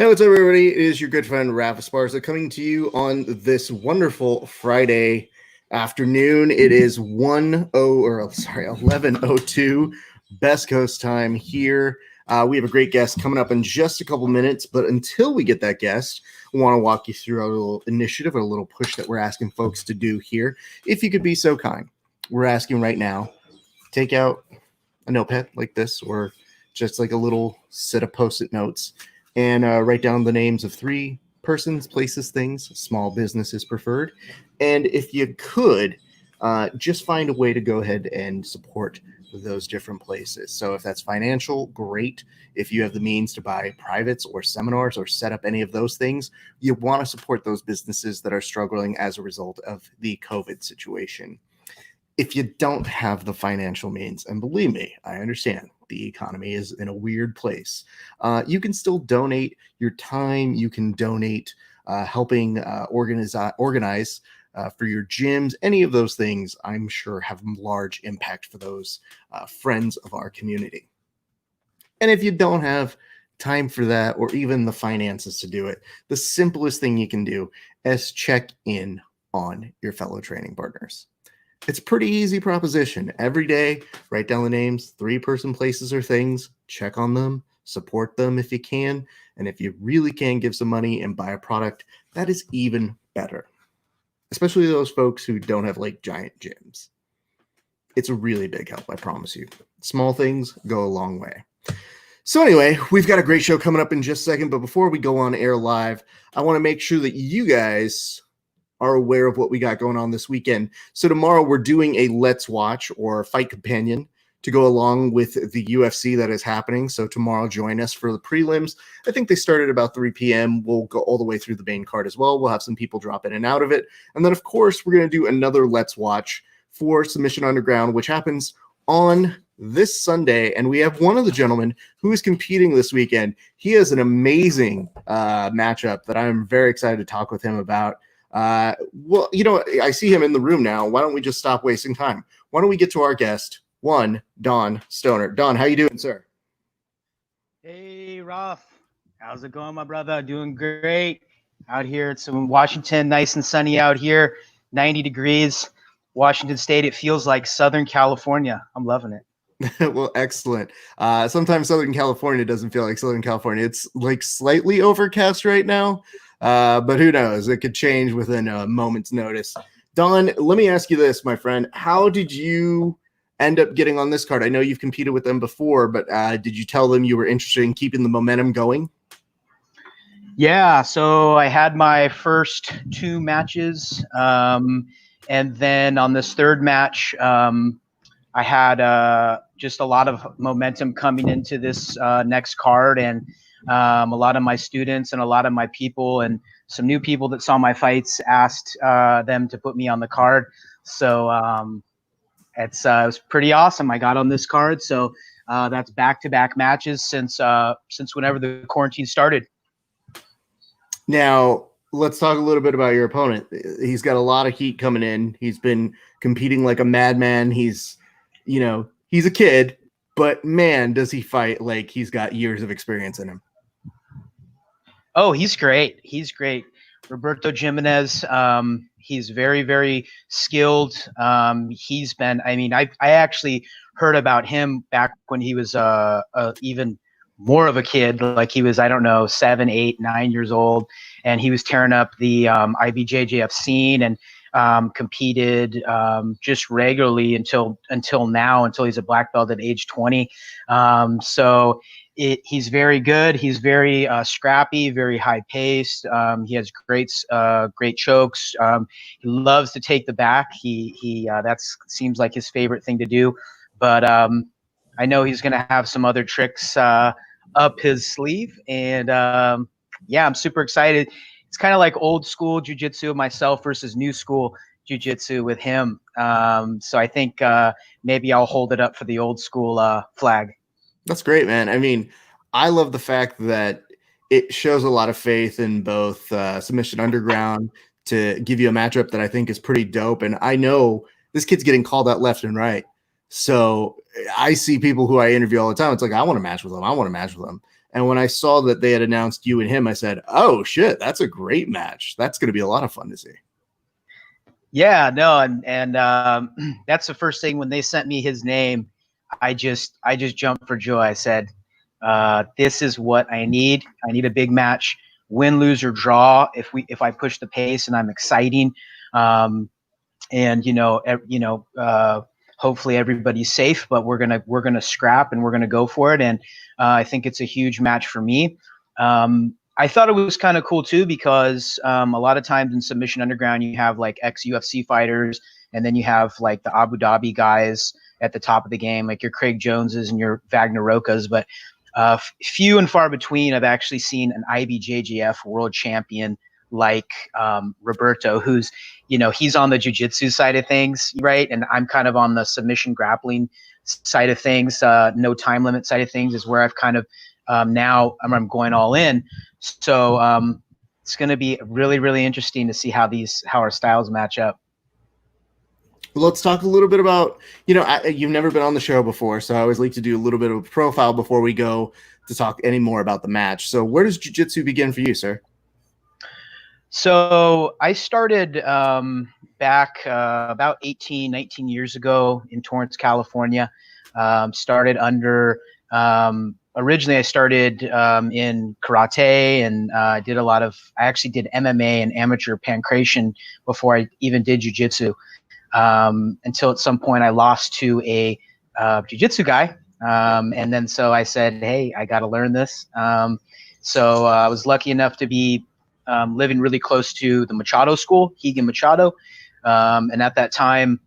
Hey, what's up, everybody? It is your good friend Raph Esparza coming to you on this wonderful Friday afternoon. It is 11:02 Best Coast time here. We have a great guest coming up in just a couple minutes, but until we get that guest, I want to walk you through a little initiative, a little push that we're asking folks to do here. If you could be so kind, we're asking right now, take out a notepad like this or just like a little set of post-it notes and write down the names of 3 persons, places, things, small businesses preferred. And if you could, just find a way to go ahead and support those different places. So if that's financial, great. If you have the means to buy privates or seminars or set up any of those things, you want to support those businesses that are struggling as a result of the COVID situation. If you don't have the financial means, and believe me, I understand the economy is in a weird place, you can still donate your time. You can donate helping organize for your gyms. Any of those things, I'm sure, have large impact for those friends of our community. And if you don't have time for that or even the finances to do it, the simplest thing you can do is check in on your fellow training partners. It's a pretty easy proposition. Every day, write down the names, 3 person, places, or things, check on them, support them if you can. And if you really can give some money and buy a product, that is even better. Especially those folks who don't have like giant gyms. It's a really big help, I promise you. Small things go a long way. So anyway, we've got a great show coming up in just a second. But before we go on air live, I want to make sure that you guys are aware of what we got going on this weekend. So tomorrow we're doing a Let's Watch or Fight Companion to go along with the UFC that is happening. So tomorrow join us for the prelims. I think they start at about 3 p.m. We'll go all the way through the main card as well. We'll have some people drop in and out of it. And then, of course, we're going to do another Let's Watch for Submission Underground, which happens on this Sunday. And we have one of the gentlemen who is competing this weekend. He has an amazing matchup that I'm very excited to talk with him about. Well, you know, I see him in the room now. Why don't we just stop wasting time? Why don't we get to our guest, Don Stoner. Don, how you doing, sir? Hey, Ralph. How's it going, my brother? Doing great. Out here, it's in Washington, nice and sunny out here, 90 degrees. Washington State, it feels like Southern California. I'm loving it. Well, excellent. Sometimes Southern California doesn't feel like Southern California. It's like slightly overcast right now. But who knows? It could change within a moment's notice. Don, let me ask you this, my friend. How did you end up getting on this card? I know you've competed with them before, but did you tell them you were interested in keeping the momentum going? Yeah, so I had my first 2 matches. And then on this 3rd match, I had just a lot of momentum coming into this next card. And a lot of my students and a lot of my people and some new people that saw my fights asked them to put me on the card. So it was pretty awesome. I got on this card. So that's back-to-back matches since whenever the quarantine started. Now, let's talk a little bit about your opponent. He's got a lot of heat coming in. He's been competing like a madman. He's a kid, but man, does he fight like he's got years of experience in him. Oh, he's great. He's great. Roberto Jimenez. He's very, very skilled. He's been, I actually heard about him back when he was even more of a kid, like he was, 7, 8, 9 years old. And he was tearing up the IBJJF scene and competed just regularly until now, until he's a black belt at age 20. He's very good. He's very scrappy, very high paced. He has great chokes. He loves to take the back. That seems like his favorite thing to do. But I know he's going to have some other tricks up his sleeve. And yeah, I'm super excited. It's kind of like old school jiu-jitsu, myself versus new school jiu-jitsu with him. So I think maybe I'll hold it up for the old school flag. That's great, man. I mean, I love the fact that it shows a lot of faith in both Submission Underground to give you a matchup that I think is pretty dope. And I know this kid's getting called out left and right. So I see people who I interview all the time. It's like, I want to match with them. I want to match with them. And when I saw that they had announced you and him, I said, oh shit, that's a great match. That's going to be a lot of fun to see. Yeah, no, and that's the first thing when they sent me his name. I just jumped for joy. I said, this is what I need. I need a big match, win, lose, or draw. If I push the pace and I'm exciting, and hopefully everybody's safe, but we're gonna scrap and we're gonna go for it. And I think it's a huge match for me. I thought it was kind of cool too, because a lot of times in Submission Underground, you have like ex-UFC fighters, and then you have like the Abu Dhabi guys at the top of the game, like your Craig Joneses and your Wagner Rokas. But few and far between I've actually seen an IBJJF world champion like Roberto, who's, he's on the Jiu-Jitsu side of things, right? And I'm kind of on the submission grappling side of things. No time limit side of things is where I've kind of now I'm going all in. So it's going to be really, really interesting to see how our styles match up. Let's talk a little bit about, you've never been on the show before, so I always like to do a little bit of a profile before we go to talk any more about the match. So where does Jiu-Jitsu begin for you, sir? So I started back about 18, 19 years ago in Torrance, California. Started under originally I started in karate, and I actually did MMA and amateur pankration before I even did jiu-jitsu, until at some point I lost to a jiu-jitsu guy. And then so I said, hey, I got to learn this. So I was lucky enough to be living really close to the Machado school, Machado. And at that time,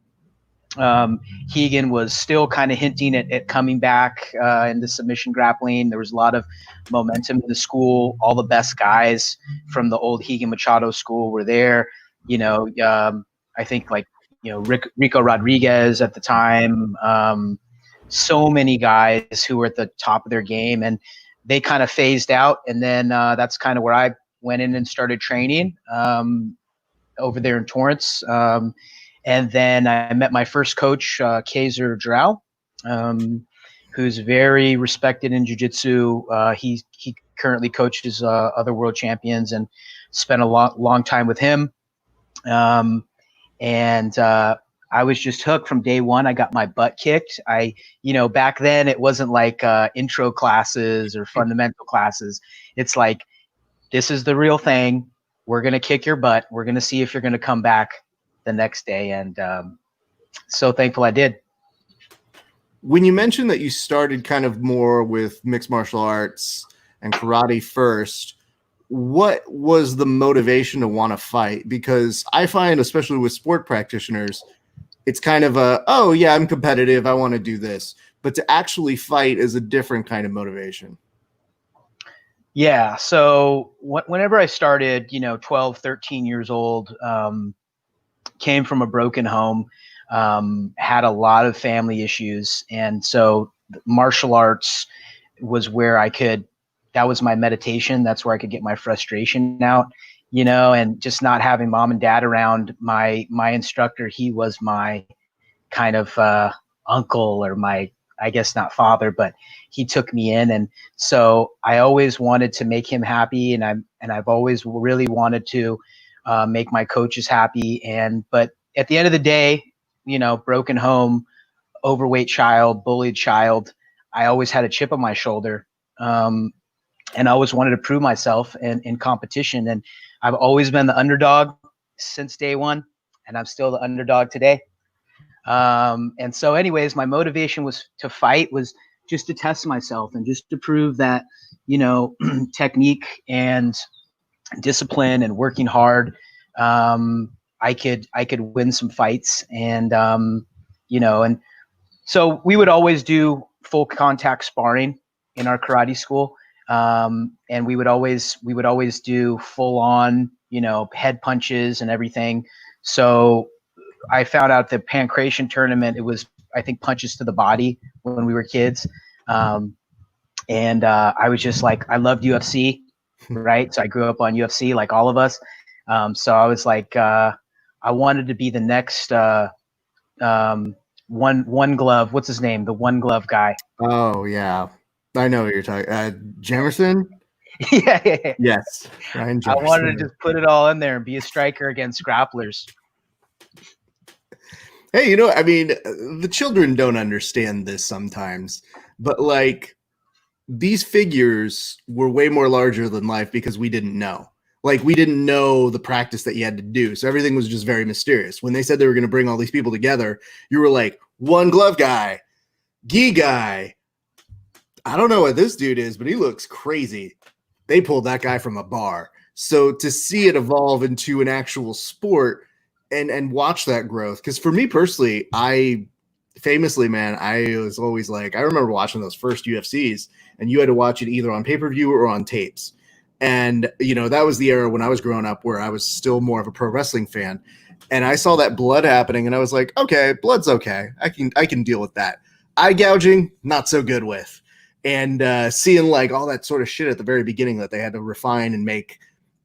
Keegan was still kind of hinting at coming back into submission grappling. There was a lot of momentum in the school. All the best guys from the old Machado school were there. I think Rico Rodriguez at the time. So many guys who were at the top of their game, and they kind of phased out. And then that's kind of where I went in and started training over there in Torrance. And then I met my first coach, Kaiser Drow, who's very respected in jiu-jitsu. He currently coaches other world champions, and spent a long time with him. And I was just hooked from day one. I got my butt kicked. Back then it wasn't like intro classes or fundamental classes. It's like, this is the real thing. We're going to kick your butt. We're going to see if you're going to come back the next day. And so thankful I did. When you mentioned that you started kind of more with mixed martial arts and karate first, what was the motivation to want to fight? Because I find, especially with sport practitioners, it's kind of oh yeah, I'm competitive, I want to do this. But to actually fight is a different kind of motivation. Yeah. So whenever I started, 12, 13 years old, came from a broken home, had a lot of family issues. And so martial arts was where that was my meditation. That's where I could get my frustration out, and just not having mom and dad around. My instructor, he was my kind of uncle, or I guess not father, but he took me in. And so I always wanted to make him happy. And I've always really wanted to make my coaches happy. But at the end of the day, broken home, overweight child, bullied child, I always had a chip on my shoulder. And I always wanted to prove myself in competition. And I've always been the underdog since day one, and I'm still the underdog today. And so anyways, my motivation was to fight, was just to test myself and just to prove that, technique and discipline and working hard, I could win some fights. And, and so we would always do full contact sparring in our karate school. And we would always do full on, head punches and everything. So I found out the pankration tournament, it was, I think, punches to the body when we were kids. And I was just like, I loved UFC, right? So I grew up on UFC like all of us. So I was like, I wanted to be the next one glove. What's his name? The one glove guy. Oh, yeah. I know what you're talking. Jamerson. Yeah. Yes, Ryan I wanted Jamerson. to just put it all in there and be a striker against grapplers. Hey, you know, I mean, the children don't understand this sometimes, but like these figures were way more larger than life because we didn't know. Like we didn't know the practice that you had to do. So everything was just very mysterious. When they said they were going to bring all these people together, you were like, one glove guy, gi guy. I don't know what this dude is, but he looks crazy. They pulled that guy from a bar. So to see it evolve into an actual sport and watch that growth, because for me personally, I famously, man, I was always like, I remember watching those first UFCs, and you had to watch it either on pay-per-view or on tapes. And you know, that was the era when I was growing up where I was still more of a pro wrestling fan. And I saw that blood happening, and I was like, okay, blood's okay. I can deal with that. Eye gouging, not so good with. And seeing like all that sort of shit at the very beginning that they had to refine and make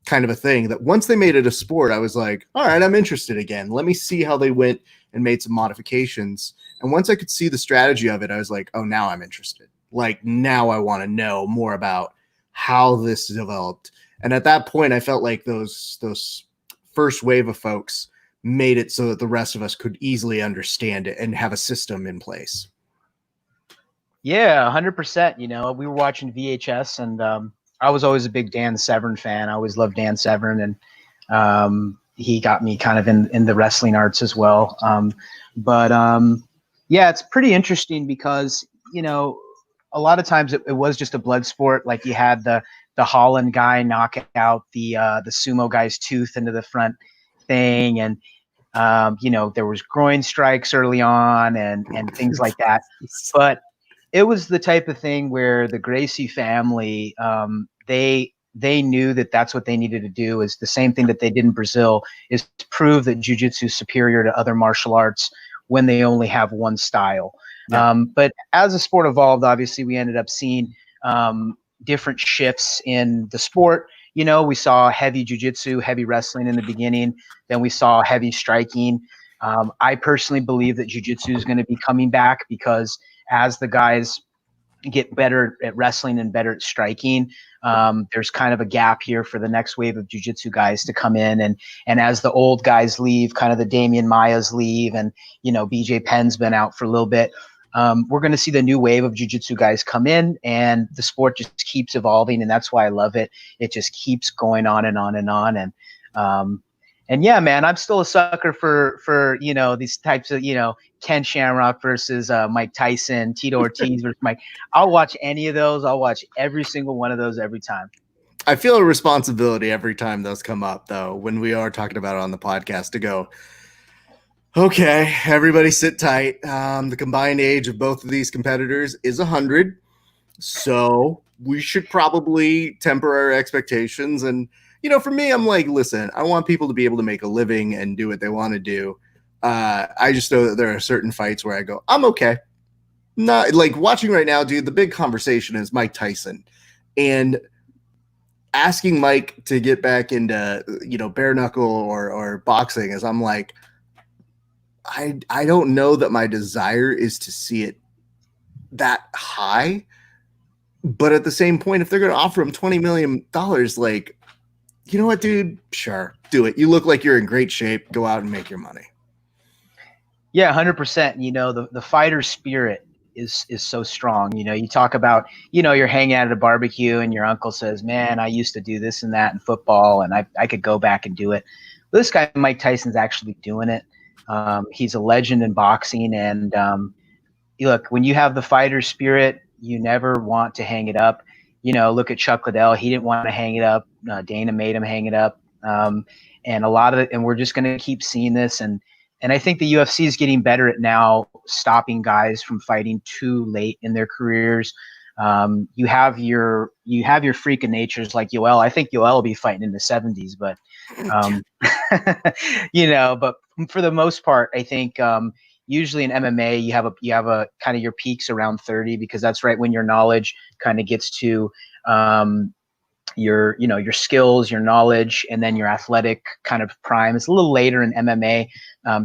kind of a thing, that once they made it a sport, I was like, all right, I'm interested again. Let me see how they went and made some modifications. And once I could see the strategy of it, I was like, oh, now I'm interested. Like now I want to know more about how this developed. And at that point, I felt like those first wave of folks made it so that the rest of us could easily understand it and have a system in place. Yeah, 100%. You know, we were watching VHS, and I was always a big Dan Severn fan. I always loved Dan Severn, and he got me kind of in the wrestling arts as well. Yeah, it's pretty interesting because, you know, a lot of times it was just a blood sport. Like you had the Holland guy knock out the sumo guy's tooth into the front thing, and you know, there was groin strikes early on and things like that. But it was the type of thing where the Gracie family, they knew that that's what they needed to do. Is the same thing that they did in Brazil, is to prove that jiu-jitsu is superior to other martial arts when they only have one style. Yeah. But as the sport evolved, obviously we ended up seeing different shifts in the sport. You know, we saw heavy jiu-jitsu, heavy wrestling in the beginning. Then we saw heavy striking. I personally believe that jiu-jitsu is going to be coming back because as the guys get better at wrestling and better at striking, there's kind of a gap here for the next wave of jiu-jitsu guys to come in. And as the old guys leave, kind of the Damian Mayas leave, and, you know, BJ Penn's been out for a little bit, we're going to see the new wave of jiu-jitsu guys come in, and the sport just keeps evolving. And that's why I love it. It just keeps going on and on and on. And yeah, man, I'm still a sucker for you know, these types of, you know, Ken Shamrock versus Mike Tyson, Tito Ortiz versus Mike. I'll watch any of those. I'll watch every single one of those every time. I feel a responsibility every time those come up, though, when we are talking about it on the podcast, to go, okay, everybody sit tight. The combined age of both of these competitors is 100. So we should probably temper our expectations. And, you know, for me, I'm like, listen, I want people to be able to make a living and do what they want to do. I just know that there are certain fights where I go, I'm okay. Not like watching right now, dude. The big conversation is Mike Tyson, and asking Mike to get back into, you know, bare knuckle or boxing, as I'm like, I don't know that my desire is to see it that high. But at the same point, if they're going to offer him $20 million, like, you know what, dude? Sure, do it. You look like you're in great shape. Go out and make your money. Yeah, 100%. You know, the fighter spirit is so strong. You know, you talk about, you know, you're hanging out at a barbecue and your uncle says, man, I used to do this and that in football, and I could go back and do it. This guy, Mike Tyson's actually doing it. He's a legend in boxing. And look, when you have the fighter spirit, you never want to hang it up. You know, look at Chuck Liddell. He didn't want to hang it up. Dana made him hang it up. And a lot of it, and we're just going to keep seeing this. And I think the UFC is getting better at now stopping guys from fighting too late in their careers. You have your freak of natures like Yoel. I think Yoel will be fighting in the 70s, but you know, but for the most part, I think usually in MMA you have a kind of your peaks around 30, because that's right when your knowledge kind of gets to your skills, your knowledge, and then your athletic kind of prime. It's a little later in MMA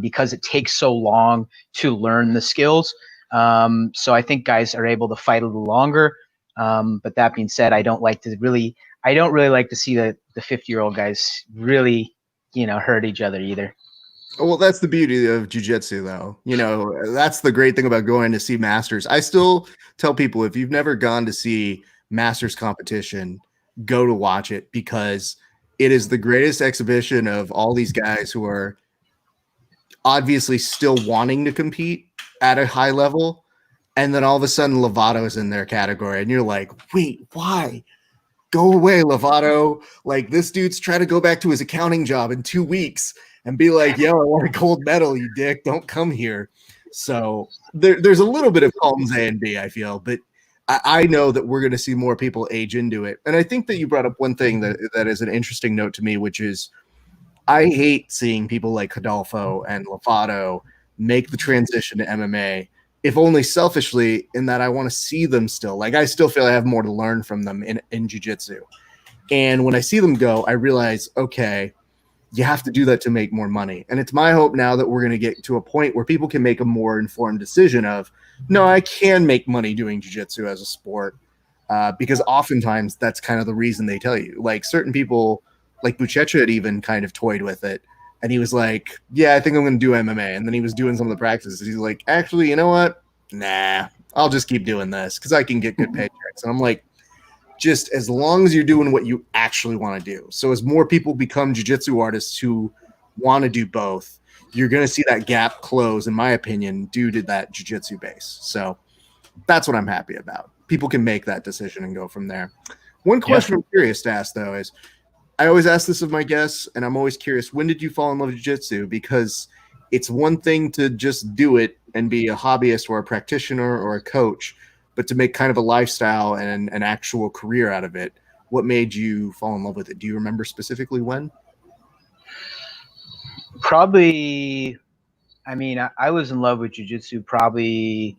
because it takes so long to learn the skills. So I think guys are able to fight a little longer. But that being said, I don't really like to see the 50-year-old guys really, hurt each other either. Well, that's the beauty of jiu-jitsu, though. That's the great thing about going to see masters. I still tell people, if you've never gone to see masters competition, go to watch it, because it is the greatest exhibition of all these guys who are obviously still wanting to compete at a high level. And then all of a sudden Lovato is in their category and you're like, wait, why? Go away, Lovato. Like, this dude's trying to go back to his accounting job in 2 weeks and be like, yo, I want a gold medal, you dick. Don't come here. So there's a little bit of columns A and B, I feel, but I know that we're going to see more people age into it. And I think that you brought up one thing that is an interesting note to me, which is I hate seeing people like Rodolfo and Lovato make the transition to MMA, if only selfishly, in that I want to see them still. Like, I still feel I have more to learn from them in jiu-jitsu. And when I see them go, I realize, okay, you have to do that to make more money. And it's my hope now that we're going to get to a point where people can make a more informed decision of, no, I can make money doing jiu-jitsu as a sport, because oftentimes that's kind of the reason they tell you. Like, certain people, like Buchecha had even kind of toyed with it. And he was like, yeah, I think I'm going to do MMA. And then he was doing some of the practices. He's like, actually, you know what? Nah, I'll just keep doing this because I can get good paychecks. And I'm like, just as long as you're doing what you actually want to do. So as more people become jiu-jitsu artists who want to do both, you're going to see that gap close, in my opinion, due to that jiu-jitsu base. So that's what I'm happy about. People can make that decision and go from there. One question I'm curious to ask, though, is I always ask this of my guests, and I'm always curious, when did you fall in love with jiu-jitsu? Because it's one thing to just do it and be a hobbyist or a practitioner or a coach, but to make kind of a lifestyle and an actual career out of it. What made you fall in love with it? Do you remember specifically when? Probably, I mean, I was in love with jiu-jitsu probably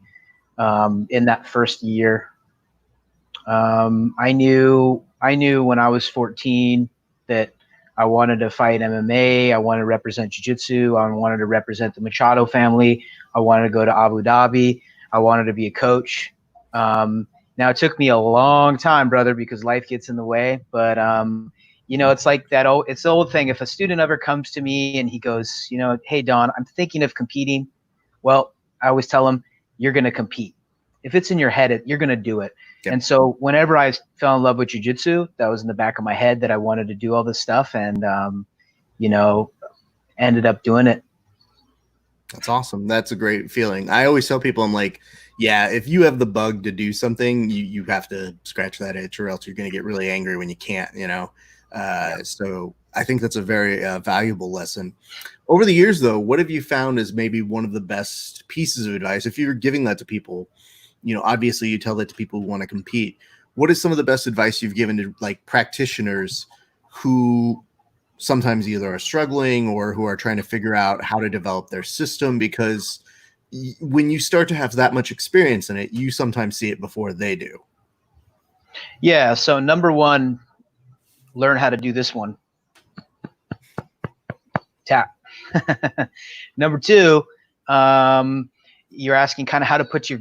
in that first year. I knew when I was 14 that I wanted to fight MMA. I wanted to represent jiu-jitsu. I wanted to represent the Machado family. I wanted to go to Abu Dhabi. I wanted to be a coach. Now, it took me a long time, brother, because life gets in the way. But, it's like that. It's the old thing. If a student ever comes to me and he goes, hey, Don, I'm thinking of competing. Well, I always tell him, you're going to compete. If it's in your head, you're going to do it. Yep. And so whenever I fell in love with jiu-jitsu, that was in the back of my head that I wanted to do all this stuff, and, ended up doing it. That's awesome. That's a great feeling. I always tell people, I'm like, yeah, if you have the bug to do something, you have to scratch that itch, or else you're going to get really angry when you can't, So I think that's a very valuable lesson. Over the years, though, what have you found is maybe one of the best pieces of advice? If you're giving that to people, obviously you tell that to people who want to compete. What is some of the best advice you've given to like practitioners who sometimes either are struggling or who are trying to figure out how to develop their system? Because when you start to have that much experience in it, you sometimes see it before they do. Yeah. So number one, learn how to do this one. Tap. Number two, you're asking kind of how to put your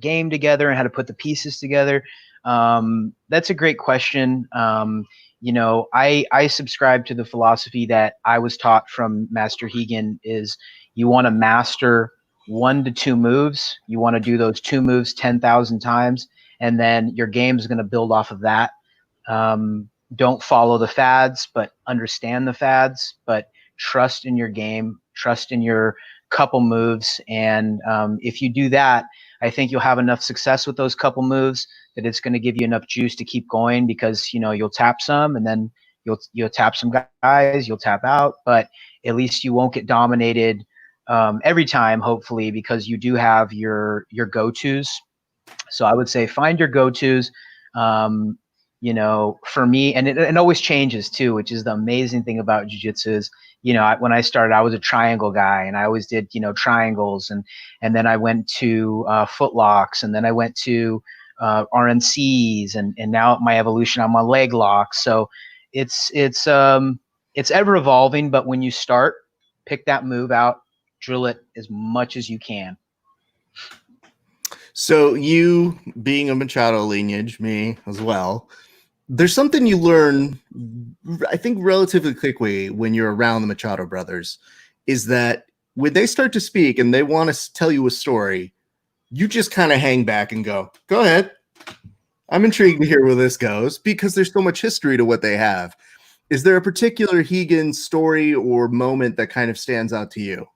game together and how to put the pieces together. That's a great question. I subscribe to the philosophy that I was taught from Master Hegan is you want to master 1 to 2 moves. You want to do those 2 moves 10,000 times, and then your game is going to build off of that. Don't follow the fads, but understand the fads, but trust in your game, trust in your couple moves. And if you do that, I think you'll have enough success with those couple moves that it's going to give you enough juice to keep going, because, you'll tap some, and then you'll tap some guys, you'll tap out, but at least you won't get dominated every time, hopefully, because you do have your go-tos. So I would say find your go-tos. For me, and it always changes too, which is the amazing thing about jiu-jitsu is, when I started, I was a triangle guy, and I always did, triangles, and then I went to footlocks, and then I went to RNCs, and now my evolution, I'm on leg locks. So it's ever evolving, but when you start, pick that move out, drill it as much as you can. So you being a Machado lineage, me as well, there's something you learn, I think, relatively quickly when you're around the Machado brothers, is that when they start to speak and they want to tell you a story, you just kind of hang back and go ahead. I'm intrigued to hear where this goes because there's so much history to what they have. Is there a particular Higgins story or moment that kind of stands out to you?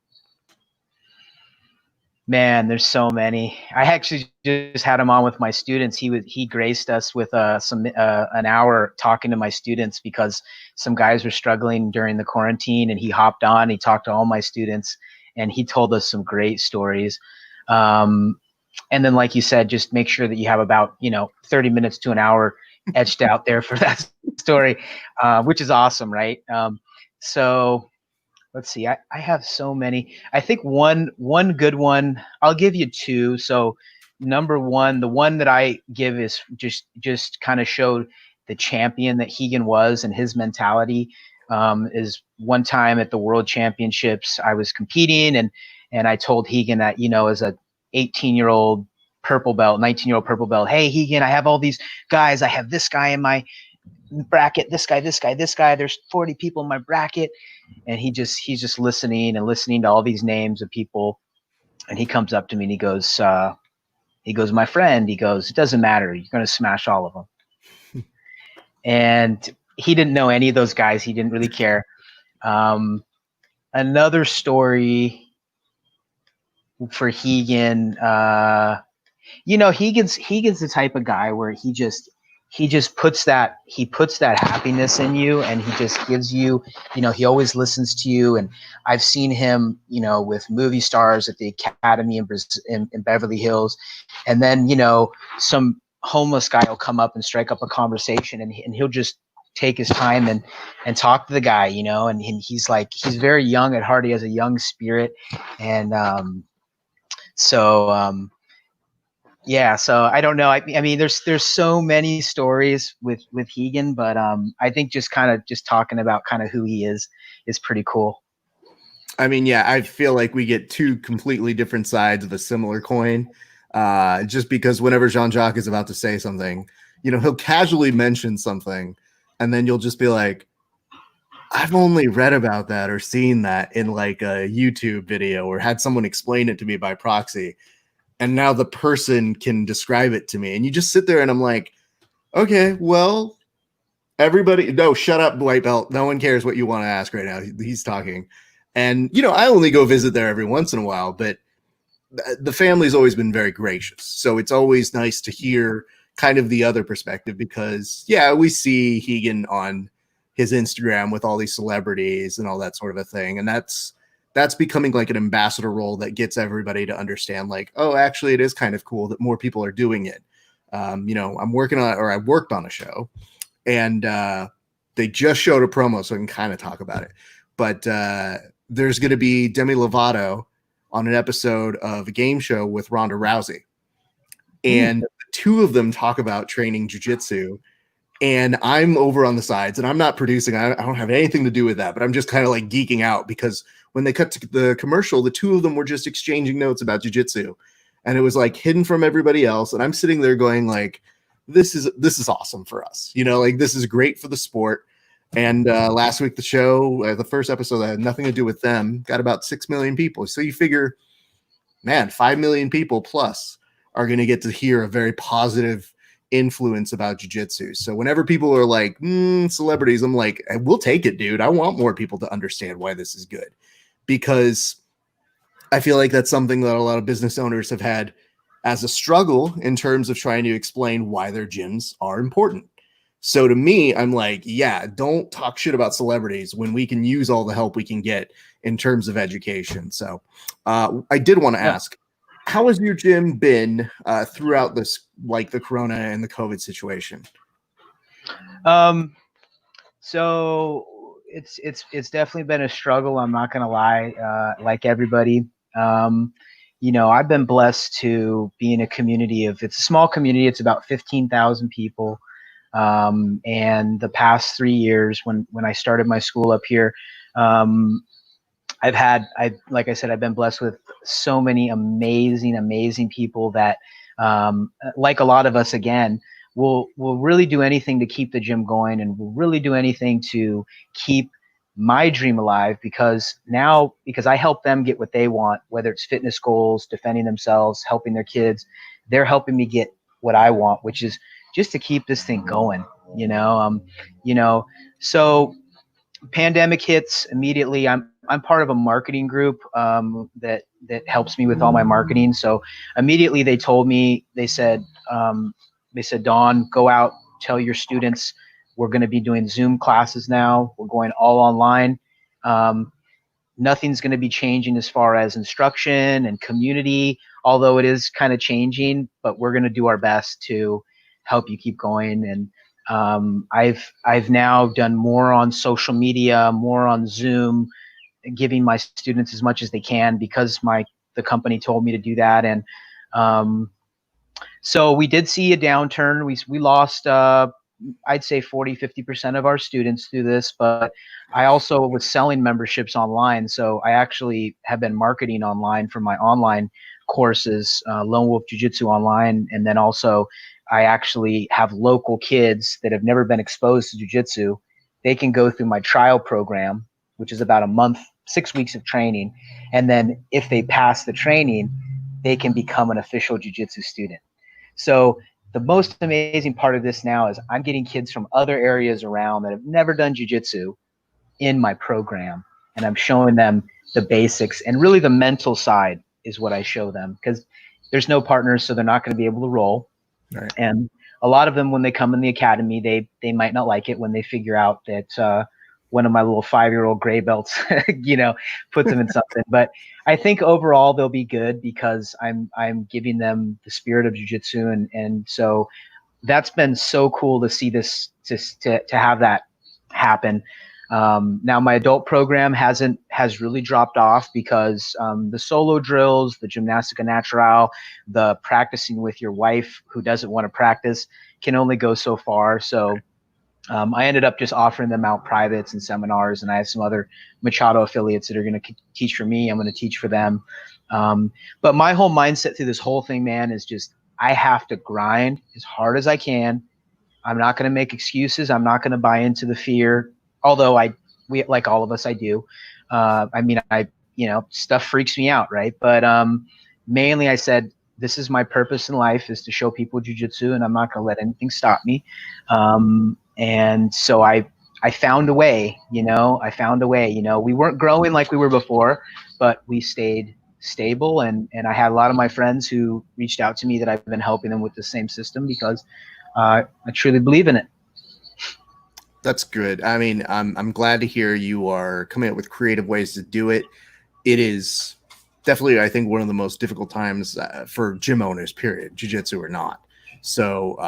Man, there's so many. I actually just had him on with my students. He graced us with an hour talking to my students because some guys were struggling during the quarantine, and he hopped on. He talked to all my students, and he told us some great stories. And then, like you said, just make sure that you have about 30 minutes to an hour etched out there for that story, which is awesome, right? So let's see. I have so many. I think one good one. I'll give you two. So number one, the one that I give is just kind of showed the champion that Higgin was and his mentality. Is one time at the World Championships, I was competing and I told Higgin that as a 18-year-old purple belt, 19-year-old purple belt, hey Higgin, I have all these guys. I have this guy in my bracket, this guy, this guy, this guy. There's 40 people in my bracket. And he's just listening to all these names of people. And he comes up to me and he goes, my friend, he goes, it doesn't matter. You're going to smash all of them. And he didn't know any of those guys. He didn't really care. Another story for Higgin, Higgins the type of guy where he just puts that happiness in you, and he just gives you, he always listens to you. And I've seen him, with movie stars at the Academy in Beverly Hills, and then some homeless guy will come up and strike up a conversation, and he'll just take his time and talk to the guy, and he's very young at heart. He has a young spirit, and yeah, so I don't know. I mean, there's so many stories with Higgin, but I think just talking about kind of who he is pretty cool. I mean, yeah, I feel like we get two completely different sides of a similar coin. Just because whenever Jean-Jacques is about to say something, he'll casually mention something, and then you'll just be like, I've only read about that or seen that in like a YouTube video or had someone explain it to me by proxy. And now the person can describe it to me. And you just sit there and I'm like, okay, well, everybody, no, shut up, white belt. No one cares what you want to ask right now. He's talking. And, I only go visit there every once in a while, but the family's always been very gracious. So it's always nice to hear kind of the other perspective because, yeah, we see Higgin on his Instagram with all these celebrities and all that sort of a thing. And that's becoming like an ambassador role that gets everybody to understand like, oh, actually it is kind of cool that more people are doing it. I worked on a show and they just showed a promo, so I can kind of talk about it. But there's going to be Demi Lovato on an episode of a game show with Ronda Rousey. And the two of them talk about training jiu-jitsu. And I'm over on the sides and I'm not producing. I don't have anything to do with that, but I'm just kind of like geeking out because when they cut to the commercial, the two of them were just exchanging notes about jiu-jitsu. And it was like hidden from everybody else. And I'm sitting there going like, this is awesome for us. Like this is great for the sport. And last week, the show, the first episode that had nothing to do with them, got about 6 million people. So you figure, man, 5 million people plus are going to get to hear a very positive influence about jiu-jitsu. So whenever people are like celebrities, I'm like, we'll take it, dude. I want more people to understand why this is good, because I feel like that's something that a lot of business owners have had as a struggle in terms of trying to explain why their gyms are important. So to me, I'm like, yeah, don't talk shit about celebrities when we can use all the help we can get in terms of education. So I did want to ask, how has your gym been throughout this, like the Corona and the COVID situation? So it's definitely been a struggle. I'm not going to lie. Like everybody, I've been blessed to be in a community it's a small community. It's about 15,000 people. And the past 3 years when I started my school up here, like I said, I've been blessed with so many amazing people that, like a lot of us, again, will really do anything to keep the gym going, and will really do anything to keep my dream alive, because I help them get what they want, whether it's fitness goals, defending themselves, helping their kids. They're helping me get what I want, which is just to keep this thing going, so pandemic hits immediately. I'm part of a marketing group that helps me with all my marketing. So immediately they told me, they said, Dawn, go out, tell your students we're going to be doing Zoom classes now. We're going all online. Nothing's going to be changing as far as instruction and community, although it is kind of changing, but we're going to do our best to help you keep going. And I've now done more on social media, more on Zoom, giving my students as much as they can, because the company told me to do that. And so we did see a downturn. We lost I'd say 40-50% of our students through this, but I also was selling memberships online. So I actually have been marketing online for my online courses, Lone Wolf Jiu-Jitsu online. And then also I actually have local kids that have never been exposed to jiu-jitsu. They can go through my trial program, which is about a month, 6 weeks of training. And then if they pass the training, they can become an official jiu-jitsu student. So the most amazing part of this now is I'm getting kids from other areas around that have never done jiu-jitsu in my program. And I'm showing them the basics, and really the mental side is what I show them, because there's no partners, so they're not going to be able to roll. Right. And a lot of them, when they come in the academy, they might not like it when they figure out that one of my little 5-year-old gray belts, puts them in something. But I think overall they'll be good, because I'm giving them the spirit of jiu-jitsu, and so that's been so cool to see this, to have that happen. Now my adult program has really dropped off, because the solo drills, the gymnastica natural, the practicing with your wife who doesn't want to practice can only go so far. So I ended up just offering them out privates and seminars, and I have some other Machado affiliates that are going to teach for me. I'm going to teach for them. But my whole mindset through this whole thing, man, is just I have to grind as hard as I can. I'm not going to make excuses. I'm not going to buy into the fear. Although we, like all of us, I do. Stuff freaks me out, right? But mainly I said, this is my purpose in life, is to show people jiu-jitsu, and I'm not going to let anything stop me. And so I found a way, we weren't growing like we were before, but we stayed stable. And I had a lot of my friends who reached out to me that I've been helping them with the same system, because I truly believe in it. That's good. I mean, I'm glad to hear you are coming up with creative ways to do it. It is definitely, I think, one of the most difficult times for gym owners, period, jiu-jitsu or not. So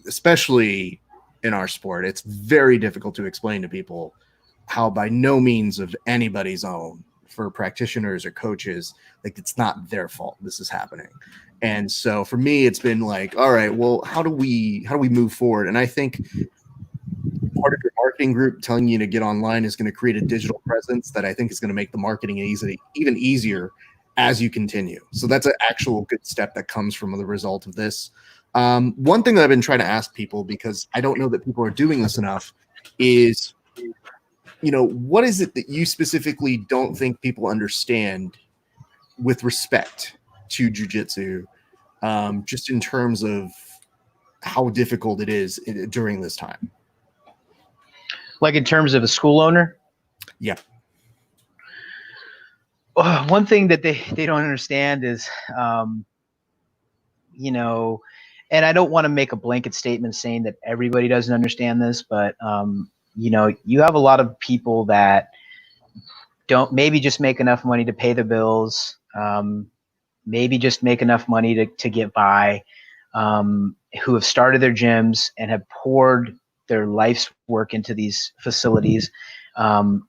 especially in our sport, it's very difficult to explain to people how by no means of anybody's own, for practitioners or coaches, like, it's not their fault this is happening. And so for me, it's been like, all right, well, how do we move forward? And I think part of your marketing group telling you to get online is going to create a digital presence that I think is going to make the marketing even easier as you continue. So that's an actual good step that comes from the result of this. One thing that I've been trying to ask people, because I don't know that people are doing this enough, is, what is it that you specifically don't think people understand with respect to jiu-jitsu, just in terms of how difficult it is during this time? Like in terms of a school owner? Yeah. One thing that they don't understand is, and I don't want to make a blanket statement saying that everybody doesn't understand this, but, you have a lot of people that don't maybe just make enough money to pay the bills, maybe just make enough money to get by, who have started their gyms and have poured their life's work into these facilities,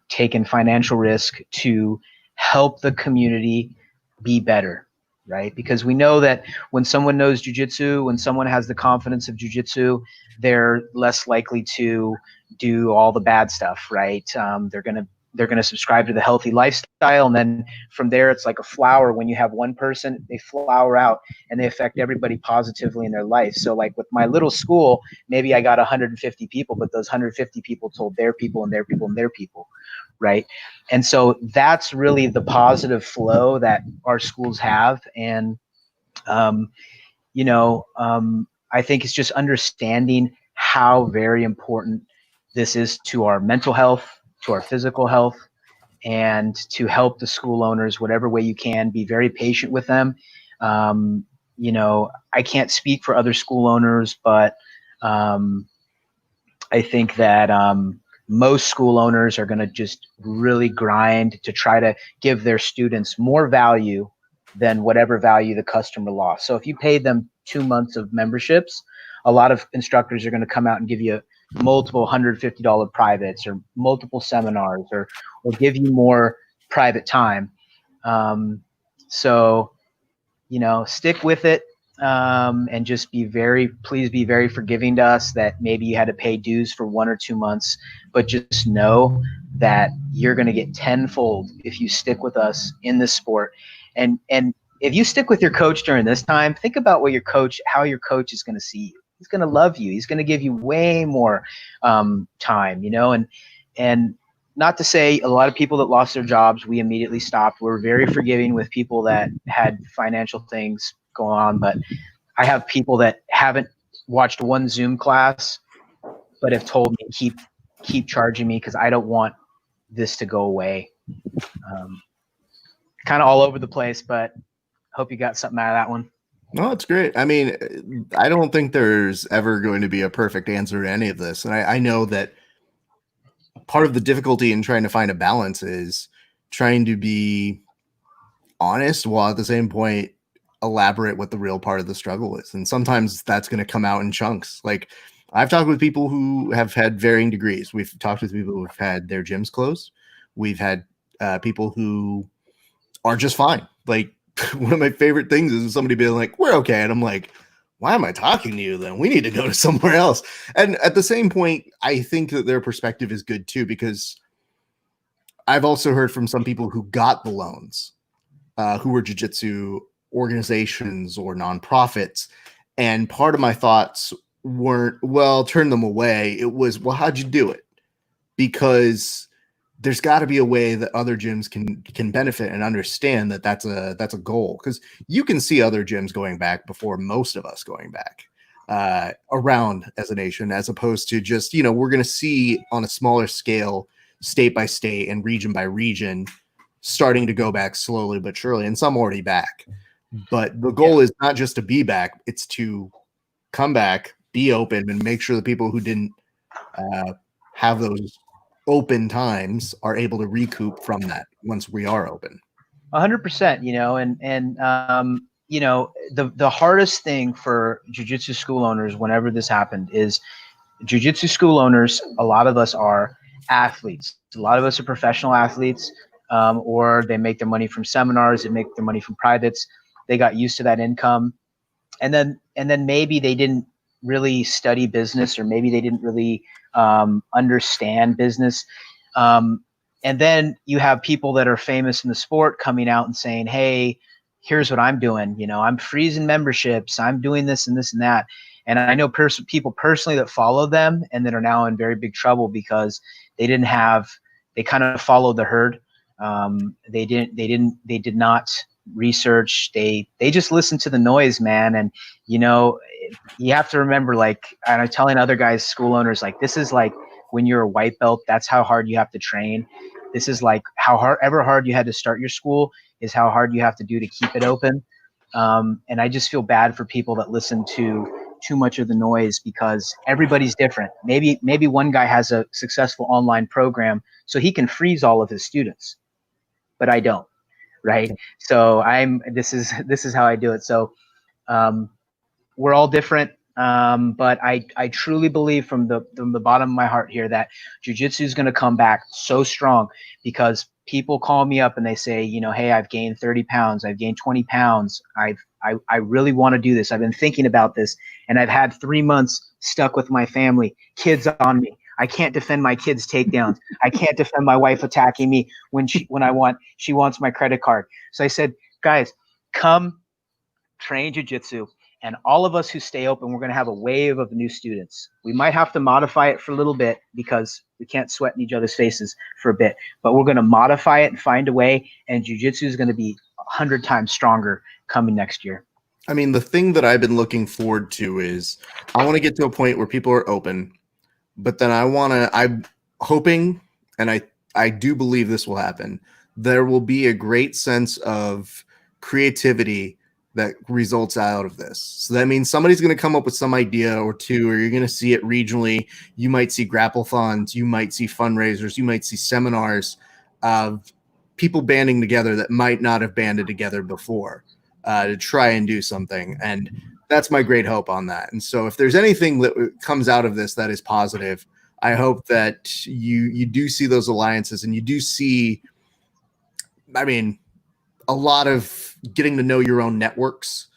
taken financial risk to help the community be better, right? Because we know that when someone knows jiu-jitsu, when someone has the confidence of jiu-jitsu, they're less likely to do all the bad stuff, right? They're going to they're going to subscribe to the healthy lifestyle. And then from there, it's like a flower. When you have one person, they flower out and they affect everybody positively in their life. So like with my little school, maybe I got 150 people, but those 150 people told their people and their people and their people. Right. And so that's really the positive flow that our schools have. And, I think it's just understanding how very important this is to our mental health, to our physical health, and to help the school owners whatever way you can. Be very patient with them. I can't speak for other school owners, but I think that most school owners are going to just really grind to try to give their students more value than whatever value the customer lost. So if you paid them 2 months of memberships, a lot of instructors are going to come out and give you multiple $150 privates or multiple seminars or give you more private time. Stick with it. And just please be very forgiving to us that maybe you had to pay dues for 1 or 2 months, but just know that you're going to get tenfold if you stick with us in this sport. And if you stick with your coach during this time, think about how your coach is going to see you. He's going to love you. He's going to give you way more time, and not to say a lot of people that lost their jobs, we immediately stopped. We're very forgiving with people that had financial things going on, but I have people that haven't watched one Zoom class, but have told me keep charging me because I don't want this to go away. Kind of all over the place, but hope you got something out of that one. No, it's great. I mean, I don't think there's ever going to be a perfect answer to any of this. And I know that part of the difficulty in trying to find a balance is trying to be honest while at the same point elaborate what the real part of the struggle is. And sometimes that's going to come out in chunks. Like I've talked with people who have had varying degrees. We've talked with people who've had their gyms closed. We've had people who are just fine. Like one of my favorite things is somebody being like, we're okay. And I'm like, why am I talking to you then? We need to go to somewhere else. And at the same point, I think that their perspective is good too, because I've also heard from some people who got the loans, who were jiu-jitsu organizations or nonprofits. And part of my thoughts weren't, well, turn them away. It was, well, how'd you do it? Because there's got to be a way that other gyms can benefit and understand that that's a goal. Because you can see other gyms going back before most of us going back around as a nation, as opposed to just, we're going to see on a smaller scale, state by state and region by region, starting to go back slowly but surely, and some already back. But the goal is not just to be back, it's to come back, be open, and make sure the people who didn't have those open times are able to recoup from that once we are open. 100%, the hardest thing for jiu-jitsu school owners whenever this happened is jiu-jitsu school owners, a lot of us are athletes. A lot of us are professional athletes, or they make their money from seminars, they make their money from privates. They got used to that income. And then maybe they didn't really study business, or maybe they didn't really understand business. And then you have people that are famous in the sport coming out and saying, hey, here's what I'm doing. I'm freezing memberships. I'm doing this and this and that. And I know people personally that follow them and that are now in very big trouble because they kind of followed the herd. They did not research. They just listened to the noise, man. And, you have to remember, like, and I'm telling other guys, school owners, like, this is like when you're a white belt, that's how hard you have to train. This is like however hard you had to start your school is how hard you have to do to keep it open. And I just feel bad for people that listen to too much of the noise because everybody's different. Maybe one guy has a successful online program so he can freeze all of his students, but I don't, right? So this is how I do it. So we're all different. But I truly believe from the bottom of my heart here that jiu-jitsu is going to come back so strong because people call me up and they say, hey, I've gained 30 pounds. I've gained 20 pounds. I really want to do this. I've been thinking about this and I've had 3 months stuck with my family, kids on me. I can't defend my kids' takedowns. I can't defend my wife attacking me when she wants my credit card. So I said, guys, come train jiu-jitsu. And all of us who stay open, we're going to have a wave of new students. We might have to modify it for a little bit because we can't sweat in each other's faces for a bit, but we're going to modify it and find a way. And jiu-jitsu is going to be 100 times stronger coming next year. I mean, the thing that I've been looking forward to is I want to get to a point where people are open, but then I'm hoping, and I do believe this will happen. There will be a great sense of creativity that results out of this. So that means somebody's going to come up with some idea or two, or you're going to see it regionally. You might see grapple-thons, you might see fundraisers, you might see seminars of people banding together that might not have banded together before to try and do something. And that's my great hope on that. And so if there's anything that comes out of this that is positive, I hope that you do see those alliances, and you do see, I mean, a lot of getting to know your own networks.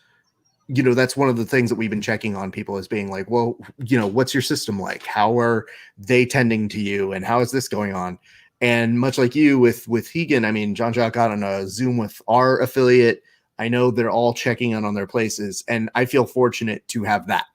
You know, that's one of the things that we've been checking on people, is being like, well, you know, what's your system like? How are they tending to you? And how is this going on? And much like you with Hegan, I mean, John-Jacques got on a Zoom with our affiliate. I know they're all checking in on their places, and I feel fortunate to have that.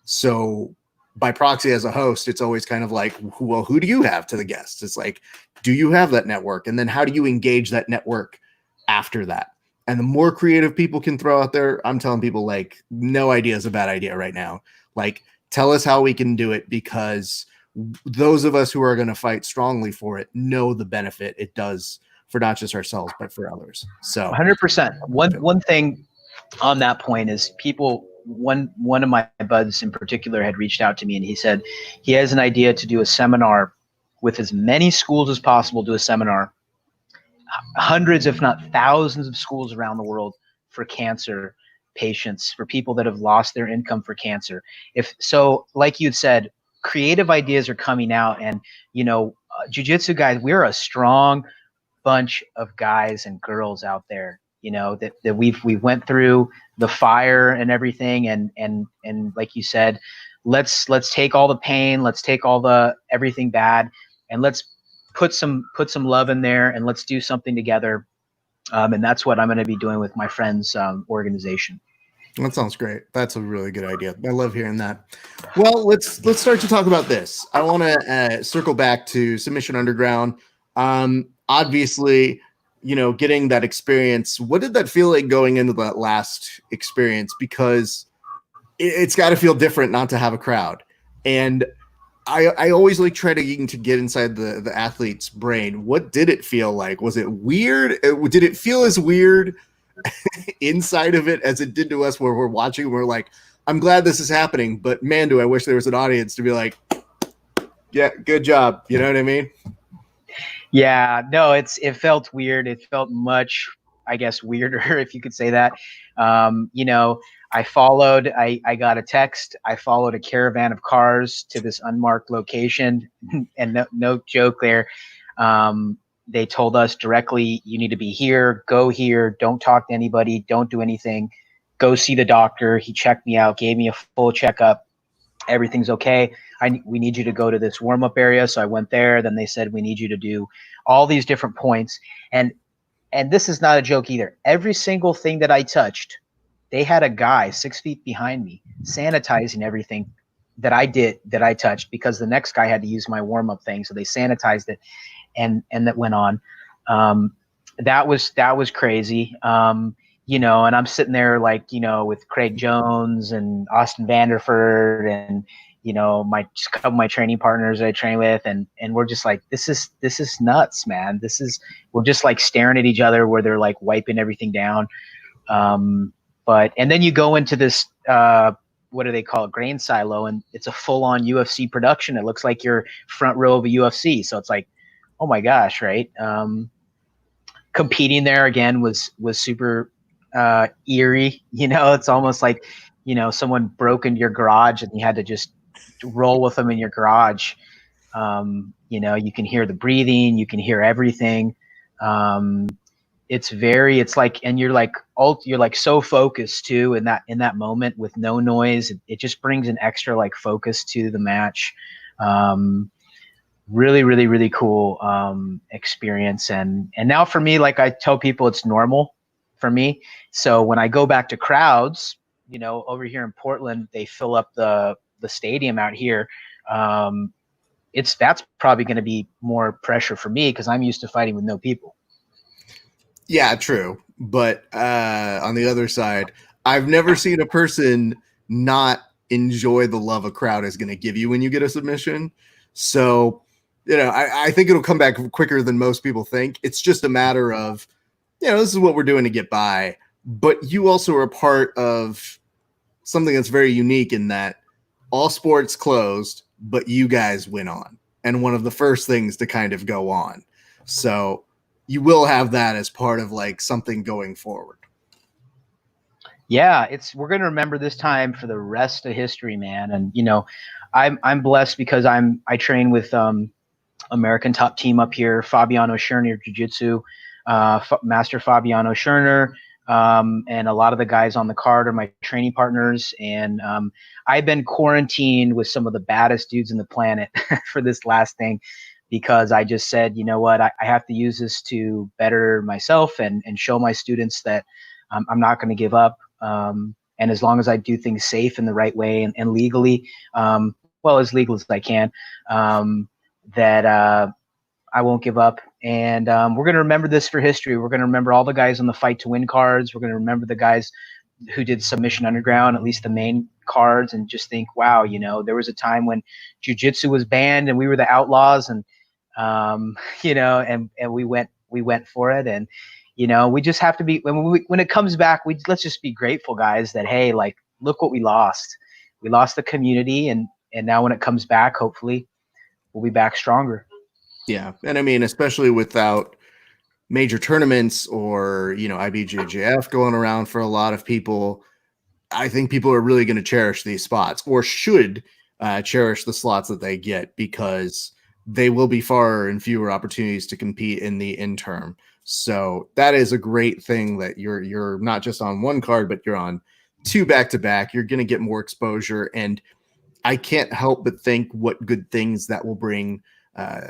So by proxy, as a host, it's always kind of like, well, who do you have to the guests? It's like, do you have that network? And then how do you engage that network after that? And the more creative people can throw out there, I'm telling people, like, no idea is a bad idea right now. Like, tell us how we can do it, because those of us who are going to fight strongly for it know the benefit it does for not just ourselves, but for others. So 100%. One thing on that point is one of my buds in particular had reached out to me, and he said he has an idea to do a seminar with as many schools as possible, do a seminar, hundreds, if not thousands of schools around the world for cancer patients, for people that have lost their income for cancer. If so, like you said, creative ideas are coming out, and, you know, jiu-jitsu guys, we're a strong bunch of guys and girls out there, you know, that we went through the fire and everything. And like you said, let's take all the pain, let's take all the everything bad, and let's put some love in there, and let's do something together. And that's what I'm going to be doing with my friend's organization. That sounds great. That's a really good idea. I love hearing that. Well, let's start to talk about this. I want to circle back to Submission Underground. Obviously, you know, getting that experience, what did that feel like going into that last experience? Because it's got to feel different not to have a crowd. And I always like try to get inside the athlete's brain. What did it feel like? Was it weird? Did it feel as weird inside of it as it did to us, where we're watching, we're like, I'm glad this is happening, but man, do I wish there was an audience to be like, yeah, good job. You know what I mean? Yeah, no, it felt weird. It felt much, I guess, weirder, if you could say that. You know, I got a text. I followed a caravan of cars to this unmarked location, and no joke there. They told us directly, you need to be here, go here, don't talk to anybody, don't do anything, go see the doctor. He checked me out, gave me a full checkup. Everything's okay. We need you to go to this warm-up area. So I went there. Then they said, we need you to do all these different points. And this is not a joke either. Every single thing that I touched, they had a guy 6 feet behind me sanitizing everything that I touched, because the next guy had to use my warm-up thing. So they sanitized it, and that went on. That was crazy. You know, and I'm sitting there, like, you know, with Craig Jones and Austin Vanderford and, you know, just a couple of my training partners that I train with, and we're just like, this is nuts, man. We're just like staring at each other, where they're like wiping everything down. And then you go into this, what do they call it, grain silo, and it's a full-on UFC production. It looks like you're front row of a UFC. So it's like, oh my gosh, right? Competing there again was super eerie. You know, it's almost like, you know, someone broke into your garage and you had to just roll with them in your garage. You know, you can hear the breathing, you can hear everything. It's like, and you're like so focused too in that moment with no noise. It just brings an extra like focus to the match. really, really, really cool experience. And now for me, like I tell people, it's normal for me. So when I go back to crowds, you know, over here in Portland, they fill up the stadium out here. That's probably going to be more pressure for me because I'm used to fighting with no people. Yeah, true. But on the other side, I've never seen a person not enjoy the love a crowd is going to give you when you get a submission. So, you know, I think it'll come back quicker than most people think. It's just a matter of, you know, this is what we're doing to get by. But you also are a part of something that's very unique in that all sports closed, but you guys went on. And one of the first things to kind of go on. So you will have that as part of like something going forward. Yeah, we're going to remember this time for the rest of history, man. And you know, I'm blessed because I train with American top team up here, Fabiano Scherner Jiu-Jitsu, Master Fabiano Scherner, and a lot of the guys on the card are my training partners. And I've been quarantined with some of the baddest dudes in the planet for this last thing because I just said, you know what, I have to use this to better myself and show my students that I'm not going to give up. And as long as I do things safe in the right way and legally, well, as legal as I can, that I won't give up. And we're going to remember this for history. We're going to remember all the guys on the Fight to Win cards. We're going to remember the guys who did Submission Underground, at least the main cards, and just think, wow, you know, there was a time when Jiu-Jitsu was banned and we were the outlaws, and you know, and we went for it. And you know, we just have to be when it comes back. Let's just be grateful, guys, that hey, like look what we lost. We lost the community, and now when it comes back, hopefully, we'll be back stronger. Yeah, and I mean, especially without major tournaments or, you know, IBJJF going around for a lot of people, I think people are really going to cherish these spots, or should cherish the slots that they get, because they will be far and fewer opportunities to compete in the interim. So that is a great thing that you're not just on one card, but you're on two back-to-back. You're going to get more exposure, and I can't help but think what good things that will bring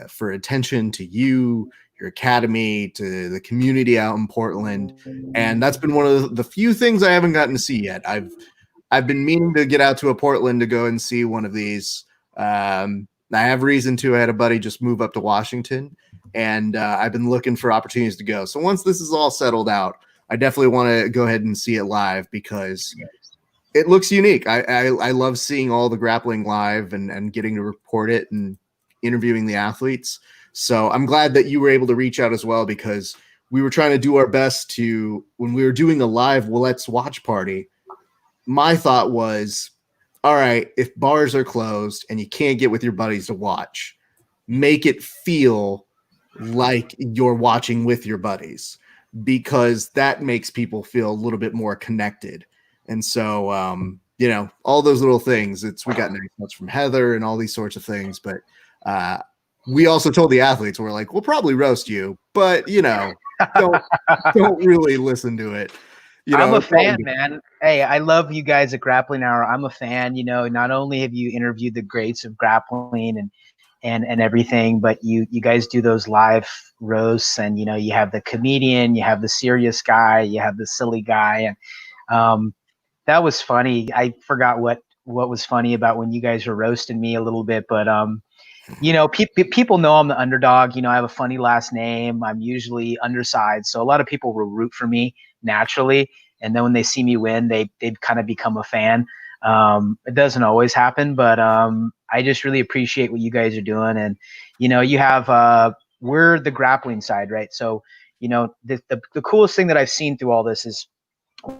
for attention to you, your academy, to the community out in Portland. And that's been one of the few things I haven't gotten to see yet. I've been meaning to get out to a Portland to go and see one of these. I have reason to. I had a buddy just move up to Washington, and I've been looking for opportunities to go. So once this is all settled out, I definitely want to go ahead and see it live, because it looks unique. I love seeing all the grappling live and getting to report it and interviewing the athletes. So I'm glad that you were able to reach out as well, because we were trying to do our best to, when we were doing a live Let's Watch party, my thought was, all right, if bars are closed and you can't get with your buddies to watch, make it feel like you're watching with your buddies, because that makes people feel a little bit more connected. And so, you know, all those little things, we got nice notes from Heather and all these sorts of things. But we also told the athletes, we're like, we'll probably roast you, but, you know, don't really listen to it. You know, I'm a fan, man. Hey, I love you guys at Grappling Hour. I'm a fan. You know, not only have you interviewed the greats of grappling and everything, but you guys do those live roasts, and you know, you have the comedian, you have the serious guy, you have the silly guy, and that was funny. I forgot what was funny about when you guys were roasting me a little bit, but you know, people know I'm the underdog. You know, I have a funny last name. I'm usually undersized, so a lot of people will root for me naturally, and then when they see me win, they kind of become a fan. It doesn't always happen, but I just really appreciate what you guys are doing. And you know, you have we're the grappling side, right? So you know, the coolest thing that I've seen through all this is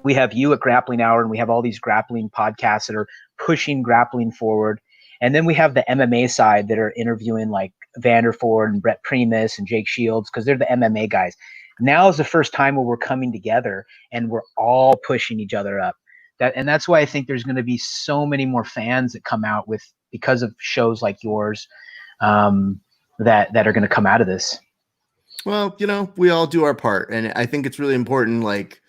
we have you at Grappling Hour, and we have all these grappling podcasts that are pushing grappling forward. And then we have the MMA side that are interviewing like Vanderford and Brett Primus and Jake Shields, because they're the MMA guys. Now is the first time where we're coming together and we're all pushing each other up. And that's why I think there's going to be so many more fans that come out with, because of shows like yours, that are going to come out of this. Well, you know, we all do our part, and I think it's really important. Like,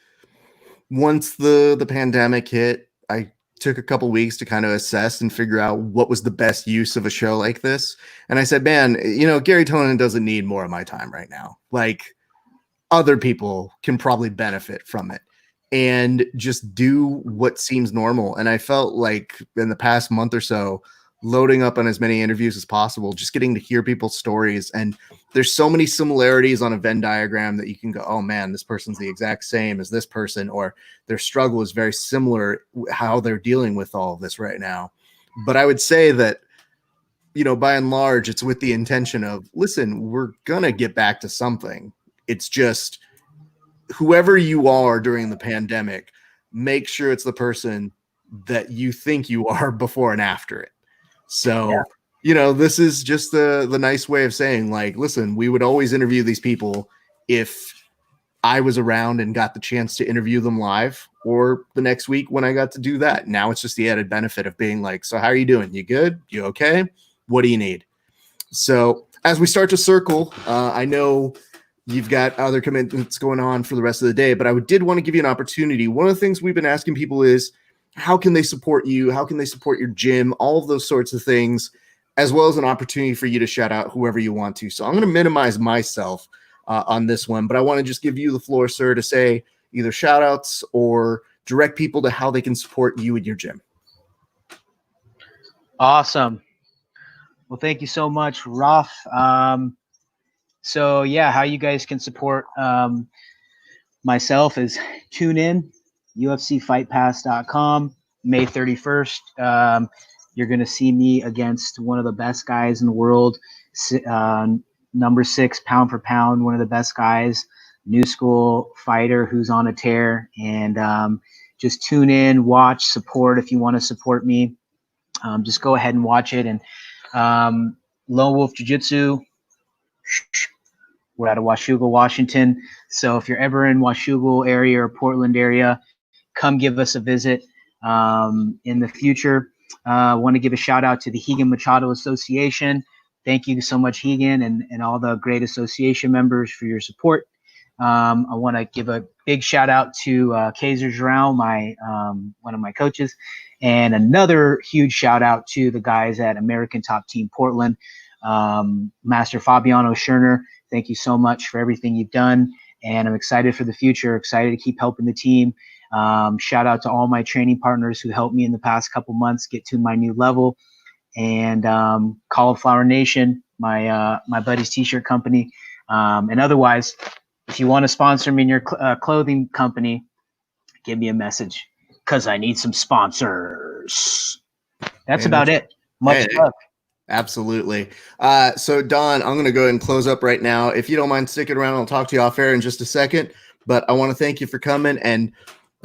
once the pandemic hit, I took a couple weeks to kind of assess and figure out what was the best use of a show like this. And I said, man, Gary Tonin doesn't need more of my time right now. Like, other people can probably benefit from it and just do what seems normal. And I felt like in the past month or so, loading up on as many interviews as possible, just getting to hear people's stories. And there's so many similarities on a Venn diagram that you can go, oh man, this person's the exact same as this person, or their struggle is very similar, how they're dealing with all of this right now. But I would say that, by and large, it's with the intention of, listen, we're going to get back to something. It's just whoever you are during the pandemic, make sure it's the person that you think you are before and after it. So, this is just the nice way of saying, like, listen, we would always interview these people if I was around and got the chance to interview them live, or the next week when I got to do that. Now it's just the added benefit of being like, so how are you doing? You good? You okay? What do you need? So as we start to circle, I know you've got other commitments going on for the rest of the day, but I did want to give you an opportunity. One of the things we've been asking people is, how can they support you? How can they support your gym? All of those sorts of things, as well as an opportunity for you to shout out whoever you want to. So I'm going to minimize myself on this one, but I want to just give you the floor, sir, to say either shout outs or direct people to how they can support you and your gym. Awesome. Well, thank you so much, Raf. So yeah, how you guys can support myself is tune in, UFCFightPass.com, May 31st. You're going to see me against one of the best guys in the world, number 6 pound for pound, one of the best guys, new school fighter who's on a tear. And just tune in, watch, support. If you want to support me, just go ahead and watch it. And Lone Wolf Jiu-Jitsu, we're out of Washougal, Washington. So if you're ever in Washougal area or Portland area, come give us a visit in the future. I want to give a shout out to the Hegan Machado Association. Thank you so much, Hegan, and all the great association members for your support. I want to give a big shout out to Kaiser Giroux, one of my coaches, and another huge shout out to the guys at American Top Team Portland, Master Fabiano Scherner. Thank you so much for everything you've done, and I'm excited for the future, excited to keep helping the team. Shout out to all my training partners who helped me in the past couple months get to my new level. And Cauliflower Nation, my buddy's t-shirt company. And otherwise, if you want to sponsor me in your clothing company, give me a message because I need some sponsors. That's about it. Much love. Absolutely. So Don, I'm going to go ahead and close up right now. If you don't mind sticking around, I'll talk to you off air in just a second, but I want to thank you for coming. And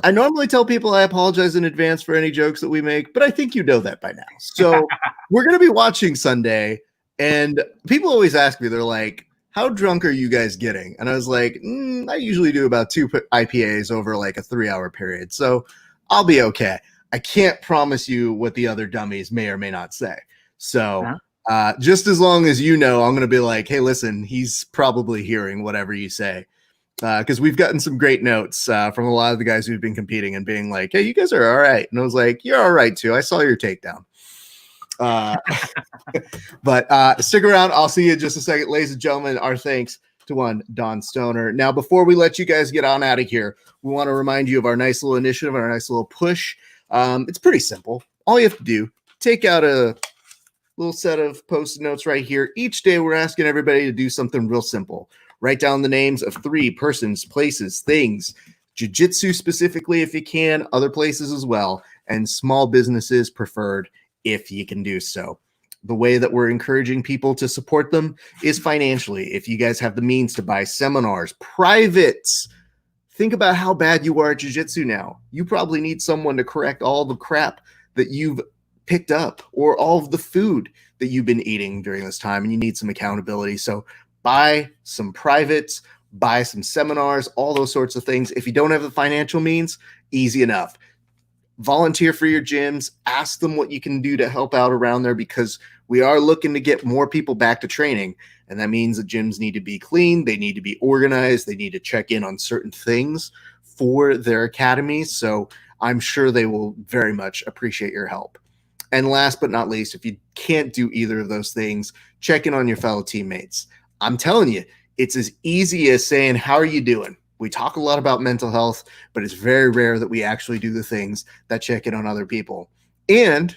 I normally tell people I apologize in advance for any jokes that we make, but I think you know that by now. So we're going to be watching Sunday, and people always ask me, they're like, how drunk are you guys getting? And I was like, I usually do about 2 IPAs over like a 3-hour period. So I'll be okay. I can't promise you what the other dummies may or may not say. So just as long as I'm going to be like, hey, listen, he's probably hearing whatever you say. Because we've gotten some great notes from a lot of the guys who've been competing and being like, hey, you guys are all right. And I was like, you're all right, too. I saw your takedown. But stick around. I'll see you in just a second. Ladies and gentlemen, our thanks to one Don Stoner. Now, before we let you guys get on out of here, we want to remind you of our nice little initiative, our nice little push. It's pretty simple. All you have to do, take out a little set of post-it notes right here. Each day, we're asking everybody to do something real simple. Write down the names of 3 persons, places, things, jiu-jitsu specifically if you can, other places as well, and small businesses preferred if you can do so. The way that we're encouraging people to support them is financially. If you guys have the means to buy seminars, privates, think about how bad you are at jiu-jitsu now. You probably need someone to correct all the crap that you've picked up or all of the food that you've been eating during this time, and you need some accountability. So buy some privates, buy some seminars, all those sorts of things. If you don't have the financial means, easy enough. Volunteer for your gyms, ask them what you can do to help out around there, because we are looking to get more people back to training. And that means the gyms need to be clean. They need to be organized. They need to check in on certain things for their academies. So I'm sure they will very much appreciate your help. And last but not least, if you can't do either of those things, check in on your fellow teammates. I'm telling you, it's as easy as saying, how are you doing? We talk a lot about mental health, but it's very rare that we actually do the things that check in on other people. And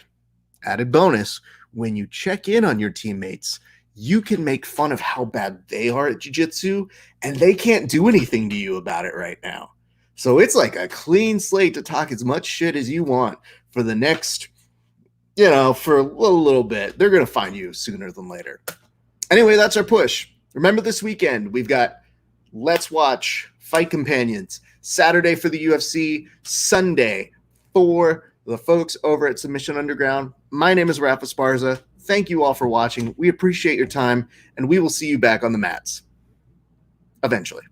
added bonus, when you check in on your teammates, you can make fun of how bad they are at jiu-jitsu, and they can't do anything to you about it right now. So it's like a clean slate to talk as much shit as you want for the next, for a little bit. They're going to find you sooner than later. Anyway, that's our push. Remember, this weekend, we've got Let's Watch Fight Companions, Saturday for the UFC, Sunday for the folks over at Submission Underground. My name is Rafa Esparza. Thank you all for watching. We appreciate your time, and we will see you back on the mats eventually.